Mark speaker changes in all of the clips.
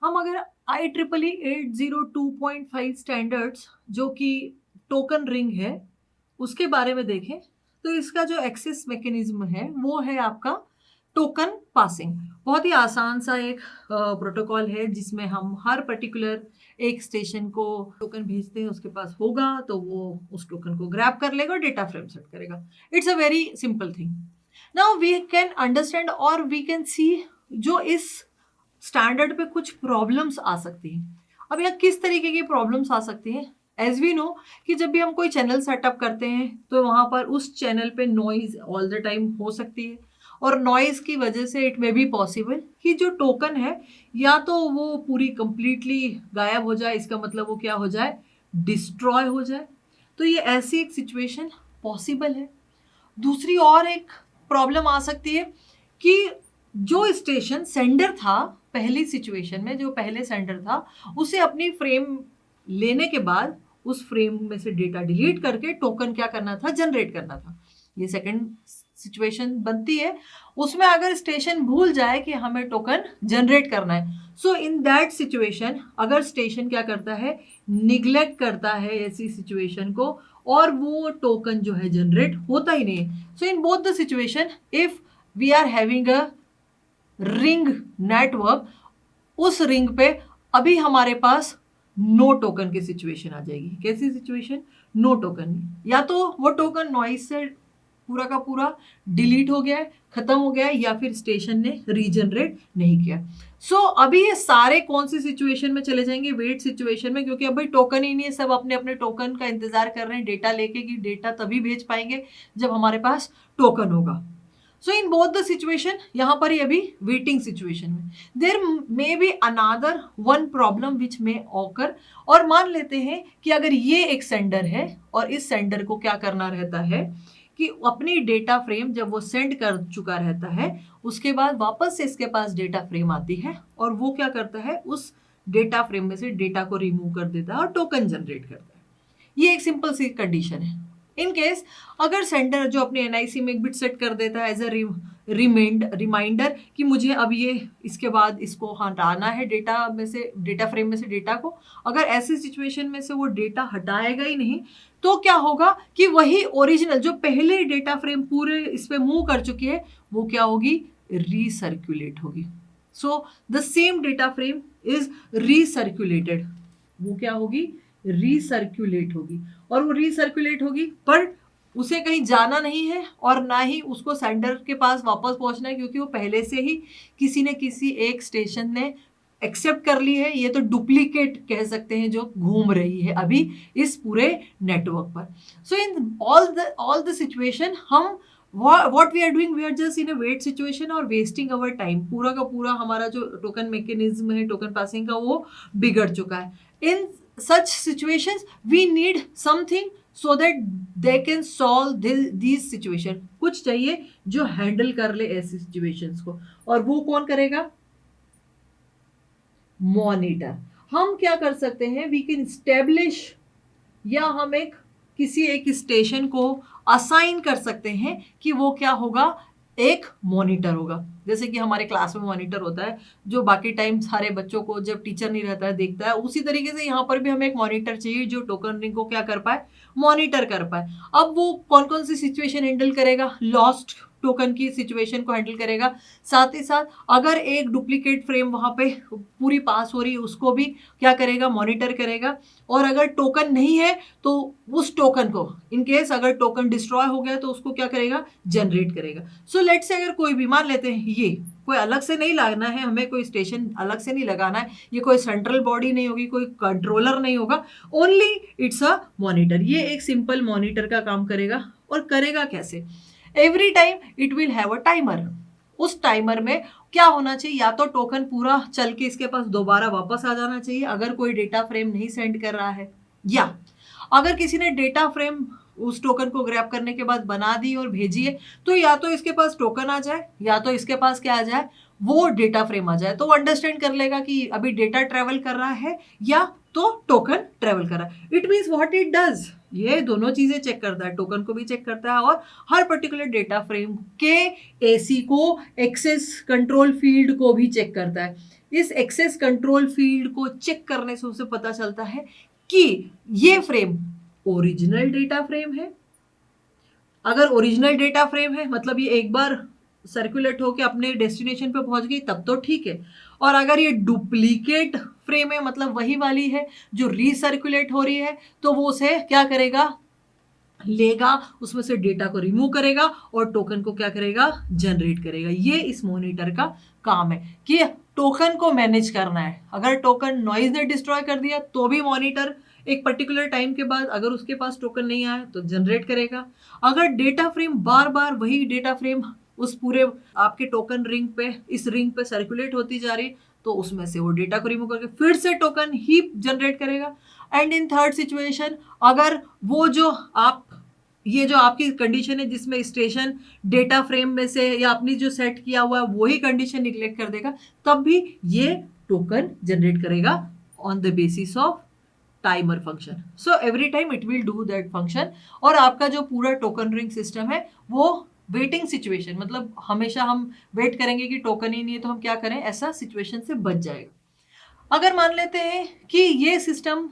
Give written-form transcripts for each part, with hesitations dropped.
Speaker 1: हम अगर IEEE 802.5 standards जो कि टोकन रिंग है उसके बारे में देखें तो इसका जो एक्सेस मैकेनिज्म है वो है आपका टोकन पासिंग। बहुत ही आसान सा एक प्रोटोकॉल है जिसमें हम हर पर्टिकुलर एक स्टेशन को टोकन भेजते हैं, उसके पास होगा तो वो उस टोकन को ग्रैब कर लेगा और डेटा फ्रेम सेट करेगा। It's a very simple thing. Now we can understand और वी कैन सी जो इस स्टैंडर्ड पे कुछ प्रॉब्लम्स आ सकती हैं। अब यहाँ किस तरीके की प्रॉब्लम्स आ सकती हैं? एज वी नो कि जब भी हम कोई चैनल सेटअप करते हैं तो वहां पर उस चैनल पे नॉइज ऑल द टाइम हो सकती है और नॉइज की वजह से इट मे बी पॉसिबल कि जो टोकन है या तो वो पूरी कंप्लीटली गायब हो जाए, इसका मतलब वो क्या हो जाए, डिस्ट्रॉय हो जाए। तो ये ऐसी एक सिचुएशन पॉसिबल है। दूसरी और एक प्रॉब्लम आ सकती है कि जो स्टेशन सेंडर था पहली सिचुएशन में, जो पहले सेंडर था उसे अपनी फ्रेम लेने के बाद उस फ्रेम में से डेटा डिलीट करके टोकन क्या करना था, जनरेट करना था। ये सेकंड सिचुएशन बनती है। उसमें अगर स्टेशन भूल जाए कि हमें टोकन जनरेट करना है, सो इन दैट सिचुएशन अगर स्टेशन क्या करता है, निग्लेक्ट करता है ऐसी सिचुएशन को और वो टोकन जो है जनरेट होता ही नहीं है। So in both the situation if we are having a ring network, उस रिंग पे अभी हमारे पास नो टोकन की सिचुएशन आ जाएगी। कैसी सिचुएशन? No token. या तो वो टोकन नॉइस से पूरा का पूरा डिलीट हो गया है, खत्म हो गया है, या फिर स्टेशन ने रीजनरेट नहीं किया। सो अभी ये सारे कौन सी सिचुएशन में चले जाएंगे? वेट सिचुएशन में, क्योंकि अभी टोकन ही नहीं है, सब अपने अपने टोकन का इंतजार कर रहे हैं डेटा लेके कि डेटा तभी भेज पाएंगे जब हमारे पास टोकन होगा। So in both the situation, यहां पर ही अभी वेटिंग सिचुएशन में there may be another one problem which may occur. और मान लेते हैं कि अगर ये एक सेंडर है और इस सेंडर को क्या करना रहता है कि अपनी डेटा फ्रेम जब वो सेंड कर चुका रहता है उसके बाद वापस से इसके पास डेटा फ्रेम आती है और वो क्या करता है, उस डेटा फ्रेम में से डेटा को रिमूव कर देता है और टोकन जनरेट करता है। ये एक सिंपल सी कंडीशन है। इन केस अगर सेंडर जो अपने एनआईसी में एक बिट सेट कर देता है एज अ रिमाइंडर कि मुझे अब ये इसके बाद इसको हटाना है डेटा में से, डेटा फ्रेम में से डेटा को, अगर ऐसी सिचुएशन में से वो डेटा हटाएगा ही नहीं तो क्या होगा कि वही ओरिजिनल जो पहले डेटा फ्रेम पूरे इस पे मूव कर चुकी है वो क्या होगी, रीसर्कुलेट होगी। So the same data frame is recirculated. वो क्या होगी, रीसर्कुलेट होगी। और वो रीसर्कुलेट होगी पर उसे कहीं जाना नहीं है और ना ही उसको सेंडर के पास वापस पहुंचना है, क्योंकि वो पहले से ही किसी न किसी एक स्टेशन ने एक्सेप्ट कर ली है। ये तो डुप्लीकेट कह सकते हैं जो घूम रही है अभी इस पूरे नेटवर्क पर। सो इन ऑल द सिचुएशन हम what we are doing, we are just in a wait situation और wasting our time। पूरा का पूरा हमारा जो टोकन मैकेनिज्म है टोकन पासिंग का वो बिगड़ चुका है। इन such situations we need something so that they can solve these situation। कुछ चाहिए जो हैंडल कर ले ऐसी सिचुएशंस को, और वो कौन करेगा, मॉनिटर। हम क्या कर सकते हैं, वी कैन स्टेब्लिश, या हम एक किसी एक स्टेशन को असाइन कर सकते हैं कि वो क्या होगा, एक मॉनिटर होगा। जैसे कि हमारे क्लास में मॉनिटर होता है जो बाकी टाइम सारे बच्चों को जब टीचर नहीं रहता है देखता है, उसी तरीके से यहाँ पर भी हमें एक मॉनिटर चाहिए जो टोकन रिंग को क्या कर पाए, मॉनिटर कर पाए। अब वो कौन कौन सी सिचुएशन हैंडल करेगा, लॉस्ट टोकन की सिचुएशन को हैंडल करेगा, साथ ही साथ अगर एक डुप्लीकेट फ्रेम वहां पे पूरी पास हो रही है उसको भी क्या करेगा, मॉनिटर करेगा। और अगर टोकन नहीं है तो उस टोकन को, इन केस अगर टोकन डिस्ट्रॉय हो गया तो उसको क्या करेगा, जनरेट करेगा। सो लेट्स से अगर कोई भी, मान लेते हैं ये कोई अलग से नहीं लगाना है, हमें कोई स्टेशन अलग से नहीं लगाना है, ये कोई सेंट्रल बॉडी नहीं होगी, कोई कंट्रोलर नहीं होगा, ओनली इट्स अ मॉनिटर। ये एक सिंपल मॉनिटर का काम करेगा। और करेगा कैसे, every time it will have a timer. उस टाइमर में क्या होना चाहिए, या तो टोकन पूरा चल के इसके पास दोबारा वापस आ जाना चाहिए अगर कोई डेटा फ्रेम नहीं सेंड कर रहा है, या अगर किसी ने डेटा फ्रेम उस टोकन को ग्रैब करने के बाद बना दी और भेजी है तो या तो इसके पास टोकन आ जाए या तो इसके पास क्या आ जाए, वो डेटा फ्रेम आ जाए, तो वो अंडरस्टैंड कर लेगा कि अभी डेटा ट्रेवल कर रहा है या तो टोकन ट्रेवल कर रहा है। It means what it does, ये दोनों चीजें चेक करता है, टोकन को भी चेक करता है और हर पर्टिकुलर डेटा फ्रेम के एसी को, एक्सेस कंट्रोल फील्ड को भी चेक करता है। इस एक्सेस कंट्रोल फील्ड को चेक करने से उसे पता चलता है कि ये फ्रेम ओरिजिनल डेटा फ्रेम है। अगर ओरिजिनल डेटा फ्रेम है मतलब ये एक बार सर्कुलेट होके अपने डेस्टिनेशन पे पहुंच गई तब तो ठीक है। और अगर ये डुप्लीकेट फ्रेम है मतलब वही वाली है जो रीसर्कुलेट हो रही है, तो वो उसे क्या करेगा, लेगा, उसमें से डेटा को रिमूव करेगा और टोकन को क्या करेगा, जनरेट करेगा। ये इस मॉनिटर का काम है कि टोकन को मैनेज करना है। अगर टोकन नॉइज ने डिस्ट्रॉय कर दिया तो भी मॉनिटर एक पर्टिकुलर टाइम के बाद अगर उसके पास टोकन नहीं आया तो जनरेट करेगा। अगर डेटा फ्रेम बार बार वही डेटा फ्रेम उस पूरे आपके टोकन रिंग पे, इस रिंग पे सर्कुलेट होती जा रही, तो उसमें से वो डेटा को रिमूव करके फिर से टोकन ही जनरेट करेगा। एंड इन थर्ड सिचुएशन, अगर वो जो आप, ये जो आपकी कंडीशन है जिसमें स्टेशन डेटा फ्रेम में से या अपनी जो सेट किया हुआ है वही कंडीशन निग्लेक्ट कर देगा, तब भी ये टोकन जनरेट करेगा on the basis off timer function. So every time it will do that function. और आपका जो पूरा टोकन रिंग सिस्टम है वो वेटिंग सिचुएशन, मतलब हमेशा हम वेट करेंगे कि टोकन ही नहीं है तो हम क्या करें, ऐसा सिचुएशन से बच जाएगा। अगर मान लेते हैं कि ये सिस्टम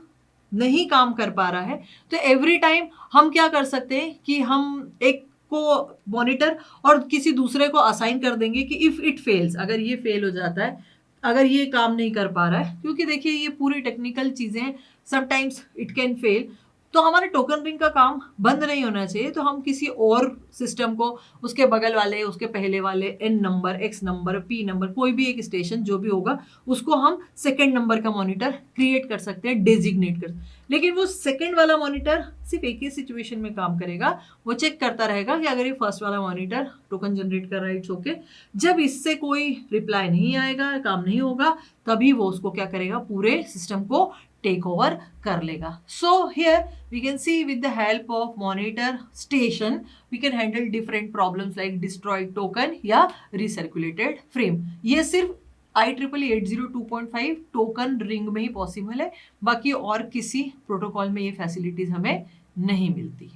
Speaker 1: नहीं काम कर पा रहा है, तो एवरी टाइम हम क्या कर सकते हैं कि हम एक को मॉनिटर और किसी दूसरे को असाइन कर देंगे कि इफ इट फेल्स, अगर ये फेल हो जाता है, अगर ये काम नहीं कर पा रहा है, क्योंकि देखिए ये पूरी टेक्निकल चीजें हैं, समटाइम्स इट कैन फेल, तो हमारे टोकन रिंग का काम बंद नहीं होना चाहिए। तो हम किसी और सिस्टम को, उसके बगल वाले, उसके पहले वाले, N number, X number, P number, कोई भी एक स्टेशन जो भी होगा उसको हम सेकेंड नंबर का मॉनिटर क्रिएट कर सकते हैं, डेजिग्नेट कर। लेकिन वो सेकेंड वाला मॉनिटर सिर्फ एक ही सिचुएशन में काम करेगा, वो चेक करता रहेगा कि अगर ये फर्स्ट वाला मॉनिटर टोकन जनरेट कर रहा है इट्स ओके, जब इससे कोई रिप्लाई नहीं आएगा, काम नहीं होगा, तभी वो उसको क्या करेगा, पूरे सिस्टम को टेक ओवर कर लेगा। So here we can see with the help of monitor station we can handle different problems like destroyed token या रिसर्कुलेटेड फ्रेम। ये सिर्फ IEEE 802.5 टोकन रिंग में ही पॉसिबल है, बाकी और किसी प्रोटोकॉल में ये फैसिलिटीज हमें नहीं मिलती।